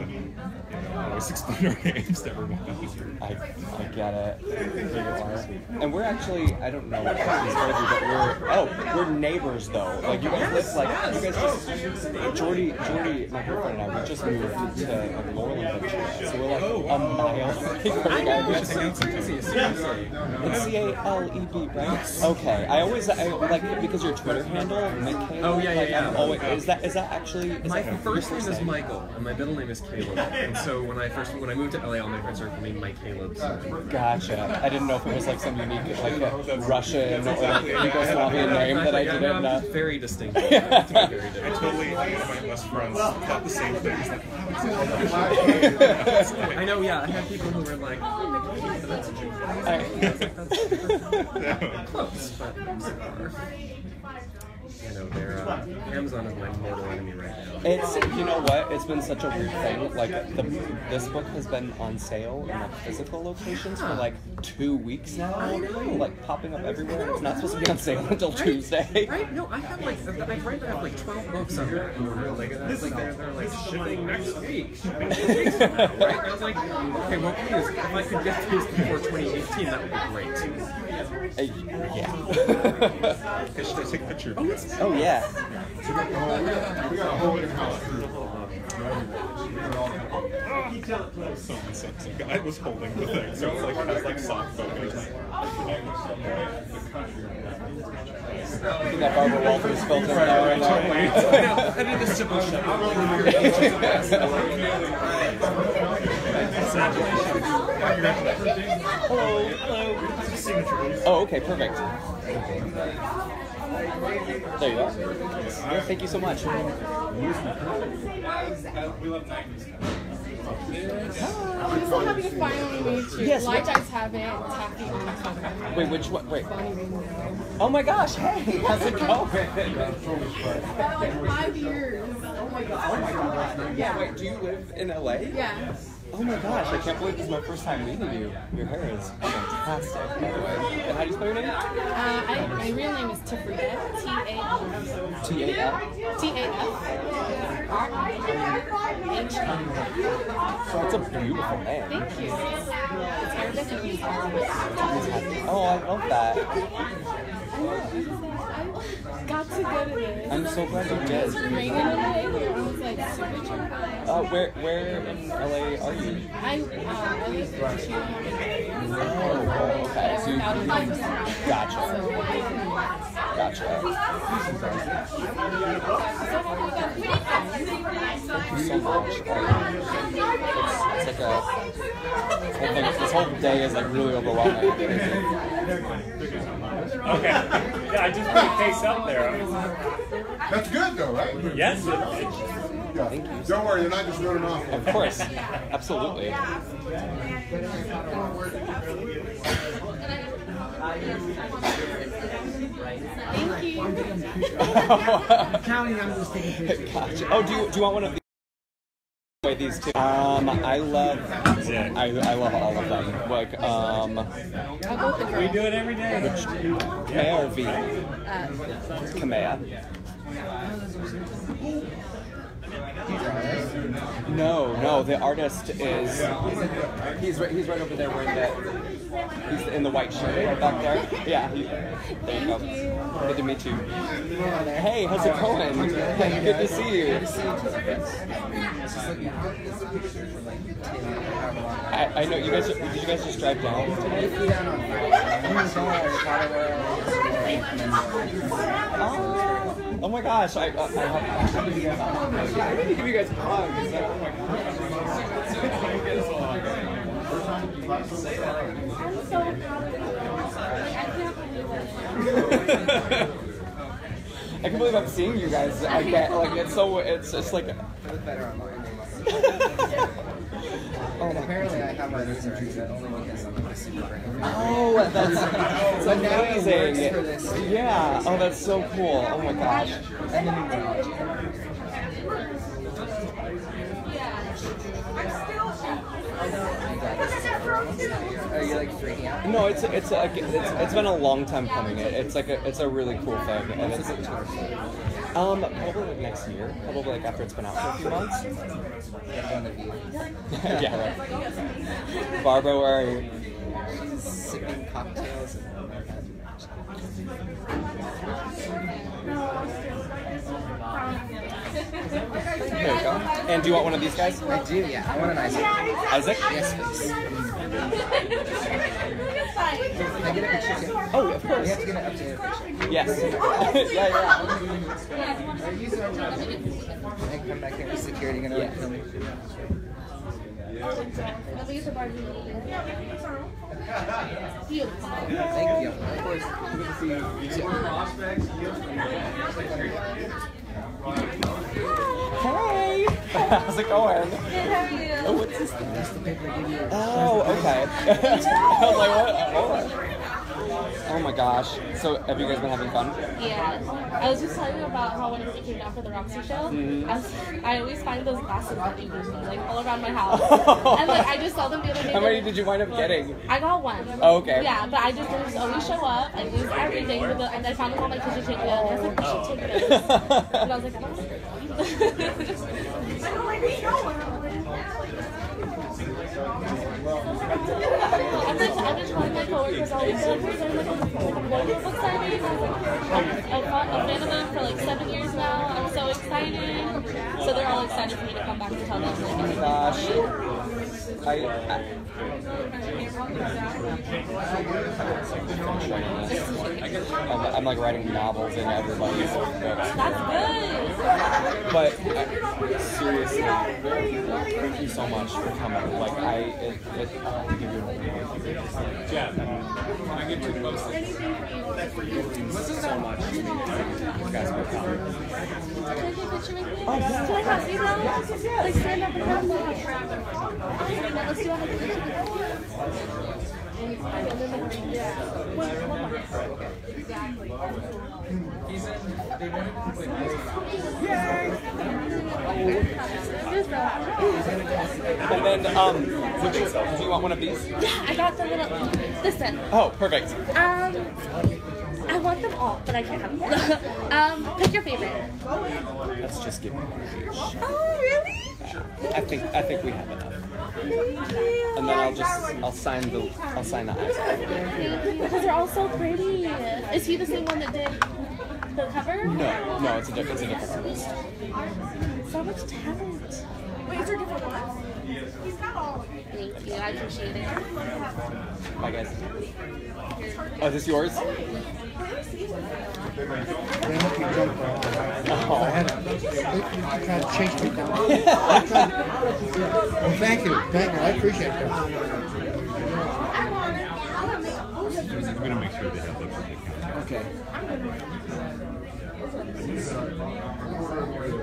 always explain our names to everyone else. I get it. Here you are. And we're actually, I don't know what she's told you, but we're neighbors though. Like you guys live you guys just, Jordy, my girlfriend and I, we just moved to Moreland, Virginia. So we're like a mile away from you guys. It's crazy. Seriously. It's CALEB, right? Okay. I like because your Twitter handle, McCaleb. Oh yeah. Is that actually? My first name is Michael, and my middle name is Caleb. And so when I moved to LA, all my friends started calling me Mike Caleb. Gotcha. I didn't know if it was like some unique, like a Russian or like Yugoslavian name that I didn't know. Very distinct. I totally, one of my best friends thought the same thing. I know, yeah. I had people who were like, oh, Michael, but that's a joke. That's close, but far. They're Amazon is my mortal enemy right now. It's, you know what? It's been such a weird thing. Like this book has been on sale in like physical locations for like 2 weeks now. Like popping up everywhere. It's not supposed to be on sale until Tuesday. Right? No, I have like 12 books on order. Like they're like shipping next week. Shipping 2 weeks from now, right? I was like, okay, well, please, if I could get these before 2018, that would be great. Yeah. Should I take a picture? Oh yeah. We got a whole in-house crew. Some guy was holding the thing, so it's like it has like soft focus. I think that Barbara Walters filter right now. I did the simple shot. Hello. Oh, okay, perfect. There you are. Thank you so much. We love 90s. I'm so happy to finally meet you. Yes, Like I haven't tapped on Twitter. Wait, which one? Wait. Oh my gosh, hey, how's it going? Like 5 years. Oh my god. Yeah, wait, do you live in LA? Yeah. Oh my gosh, I can't believe this is my first time meeting you. Your hair is fantastic, by the way. And how do you spell your name? My real name is Tafrida. T-A-L? T-A-F-R-I-H. So it's a beautiful name. Thank you. It's Arabic and means happy. Oh, I love that. I got to go to this. I'm so glad you did. It's raining in LA. I was like super chill. Where in LA are you? I live in Chile. Oh, okay. So gotcha. Gotcha. Thank you so much. It's like this whole day is like really overwhelming. Okay. Yeah, I just put a case up there. That's good though, right? Yes. Yeah. Thank you. Don't worry, you're not just running off. Of course. Absolutely. Thank you. Counting, I'm just taking pictures. Gotcha. Oh, do you want one of these? Wait, these two. I love all of them. Like, I'll go with the girl. We do it every day. Kamea or V? Kamea. No, the artist is he's right over there wearing he's in the white shirt right back there. Yeah, there you go. Good to meet you. Hey, how's it going? Good to see you. I know you guys. Did you guys just drive down today? Oh my gosh! I need to give you guys a hug. Oh my gosh. I'm so proud of you. I can't believe I'm seeing you guys. I get like it's just like. Apparently, I have my recent treatment only because I'm like a super brain. Oh, that's amazing. Yeah. Oh, that's so cool. Oh my gosh. Are you like freaking out? No, it's been a long time coming. It's a really cool thing, and it's probably like next year, probably like after it's been out for a few months. Yeah, right. Barbara, where are you? Sipping cocktails. There you go. And do you want one of these guys? I do, yeah. I want an Isaac. Isaac? Yes, please. Can I get a picture too? Oh, of course. We have to get an updated picture. Yes. Yeah. Can I come back here with security? Gonna Yes. film me? Thank you. Of course. Good to see you. You too. Hey! How's it going? Good, how are you? Oh, what's this thing? Oh, okay. I was like, what? Oh my gosh. So, have you guys been having fun? Yeah. I was just telling you about how when I came down for the Roxy show, I always find those glasses that you give me, like all around my house. And like I just saw them the other day. How many did you wind up getting? I got one. Oh, okay. Yeah, but I just always show up. I lose everything. And I found them on my kitchen table. And I was like, I should take those. And I was like, I don't I've been telling my coworkers all week, they're like, what book signing? I was like, I've been to them for like 7 years now. I'm so excited. So they're all excited for me to come back and tell them. Oh my gosh. I'm like writing novels in everybody's books. That's good. But seriously, thank you so much for coming. Like Jeff, can I get too close? so much. You guys are coming. Can I take a picture with you? Can I have you now? Like stand up and have me. Let's do a picture. He's in. They wanted to play And then, do you want one of these? Yeah, I got the little. Listen. Oh, perfect. I want them all, but I can't have them. Pick your favorite. Let's just give them each. Oh, really? I think we have enough. And then I'll sign the eyes. Thank you, because they're all so pretty. Is he the same one that did the cover? No, it's a different artist. So much talent. these are different ones. He's got all of them. Thank you. I appreciate it. Bye, guys. Oh, is this yours? They let me jump I had to try to chase me down. Well, thank you. Thank you. I appreciate that. I'm gonna make sure they have those. Okay.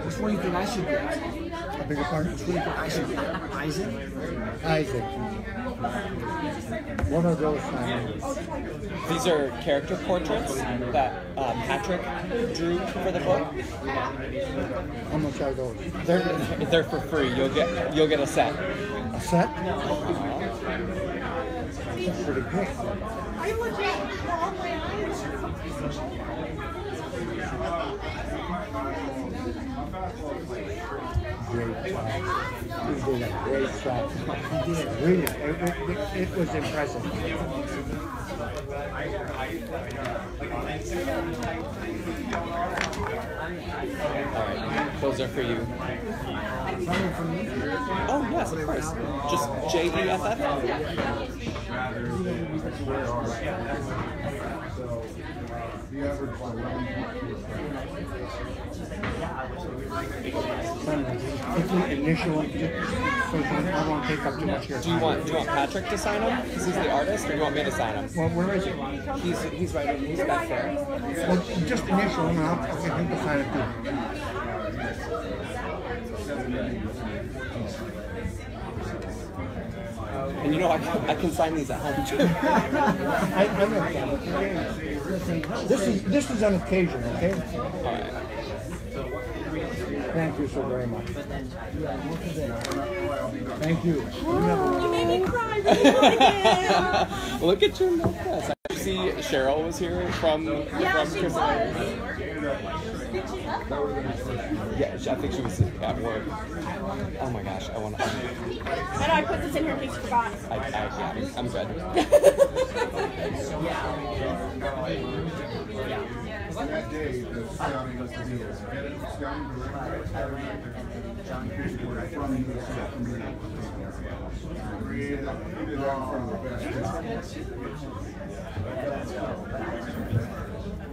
Which one do you think I should get? I beg your pardon? Which one do you think I should get? Isaac? Isaac. What are those signs? These are character portraits that Patrick drew for the book. How much are those? They're for free. You'll get a set. A set? That's pretty good. Are you legit? All my eyes? Great job. He did a great job. He did, really. It was impressive. Alright, those are for you. Oh, yes, of course. Just JEFF? If we initial, so I don't want to take up too much here. Do you want Patrick to sign them? Because he's the artist, or do you want me to sign them? Well, where is he? He's right over. He's back there. Well, just initial, and I'll get him to sign it too. And you know, I can sign these at home too. I know. This is an occasion, okay? All right. Thank you so very much. Thank you. You made me cry. Look at your necklace. I see Cheryl was here from Chris. Yeah, I think she was at work. Oh my gosh, I want to. And I put this in here in case you forgot. Yeah, I'm good. That day, the scouting director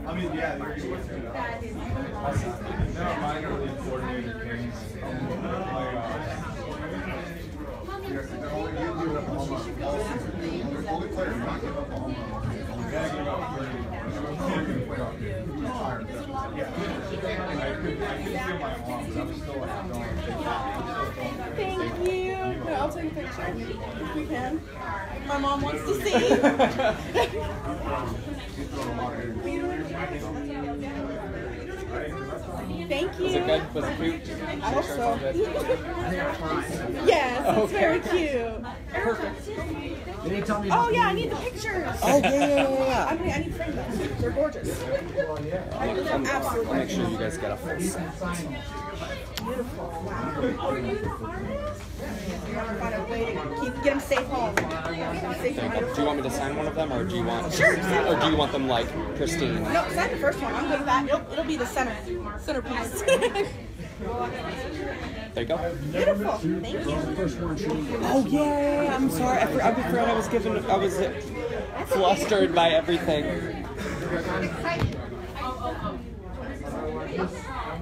I mean, yeah, no, minor league coordinator things. The only you give up a home run all season. The only player to not give up a home run. You gotta give up 30. You're gonna play off. You're tired. I could feel my arm, but I was still like going. Thank you. I'll take a picture if you can. My mom wants to see. Thank you. Was it good? Was it cute? I hope so. Yes, it's very cute. Perfect. Oh yeah, I need the pictures. Oh yeah. I need frames. They're gorgeous. I'll make sure you guys get a full set. Beautiful. Wow. Find a way to get them safe home. Do you want me to sign one of them, or do you want? Sure. Or do you want them like pristine? No, sign the first one. I'm good with that. It'll be the centerpiece. There you go. Beautiful. Thank you. Oh yeah. I'm sorry. I forgot I was flustered by everything.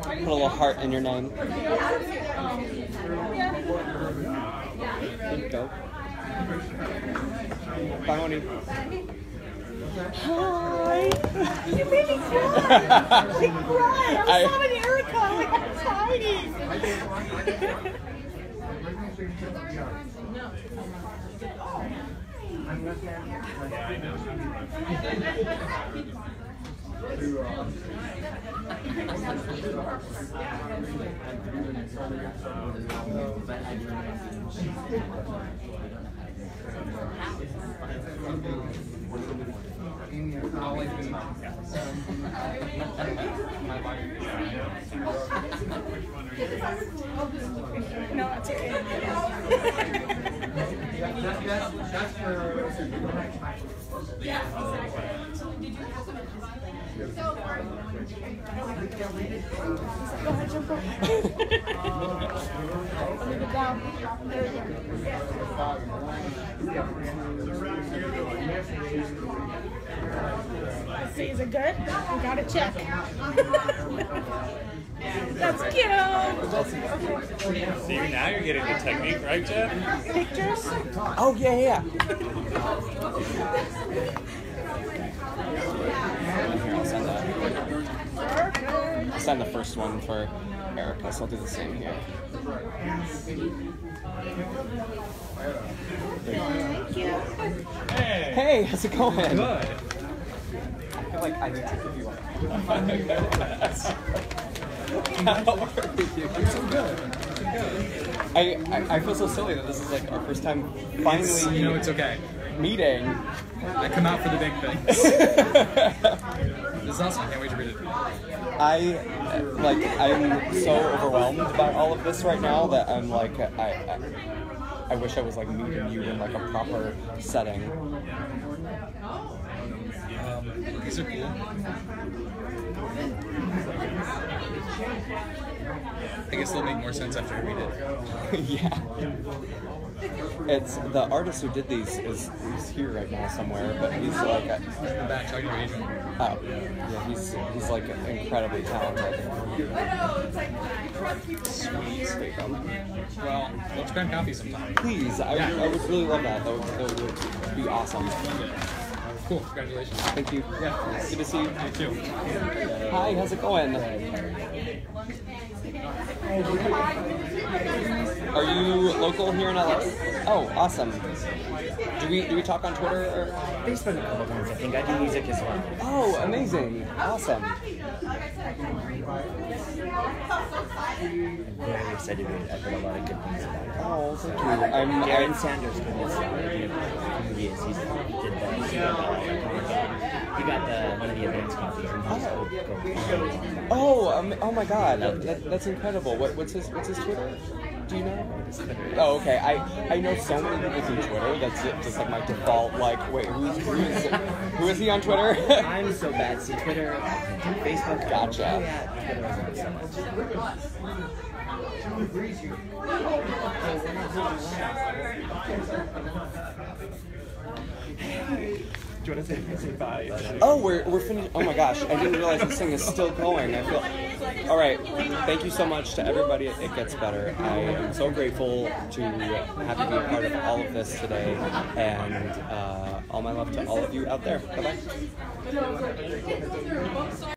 Put a little heart in your name. There you go. Bye, Moni. Hi. You made me cry. She cried. I was loving Erica. Like, I'm tiny. No, it's okay. That's for... Go ahead, jump up. Let me get down. There we go. Let's see, is it good? We gotta check. That's cute. See, now you're getting the technique, right, Jeff? Pictures? Oh, yeah. Here, I'll send that. I'll send the first one for Erica, so I'll do the same here. Thank you. Hey, how's it going? Good. I feel like I need to give you one. How are you? I'm so good. I feel so silly that this is like our first time finally. You know, it's okay. Meeting. I come out for the big things. This is awesome. I can't wait to read it. I'm so overwhelmed by all of this right now that I'm like I wish I was like meeting you in like a proper setting. These are cool. I guess they'll make more sense after I read it. Yeah. It's the artist who did these is here right now somewhere, but he's like in the back talking to your agent. Oh, yeah, he's like incredibly talented. Sweet. Well, let's grab coffee sometime. Please, I would really love that. That would be awesome. Cool. Congratulations. Thank you. Yeah. Good to see you. You too. Hi, how's it going? Are you local here in LA? Oh, awesome. Do we talk on Twitter or Facebook a couple times? I think I do music as well. Oh, amazing! Awesome. I'm very excited. I've heard a lot of good things about it. Oh, thank you. Darren Sanders from this movie is he got one of the advance copies. And oh my God, that's incredible. What's his Twitter? Do you know? Oh, okay. I know so many people through Twitter. That's just like my default. Like, wait, who is he on Twitter? I'm so bad. See, Twitter, Facebook. Gotcha. Twitter I love so Do you want to say bye? Oh, we're finished. Oh my gosh, I didn't realize this thing is still going. I feel. All right. Thank you so much to everybody at It Gets Better. I am so grateful to have you be a part of all of this today, and all my love to all of you out there. Bye bye.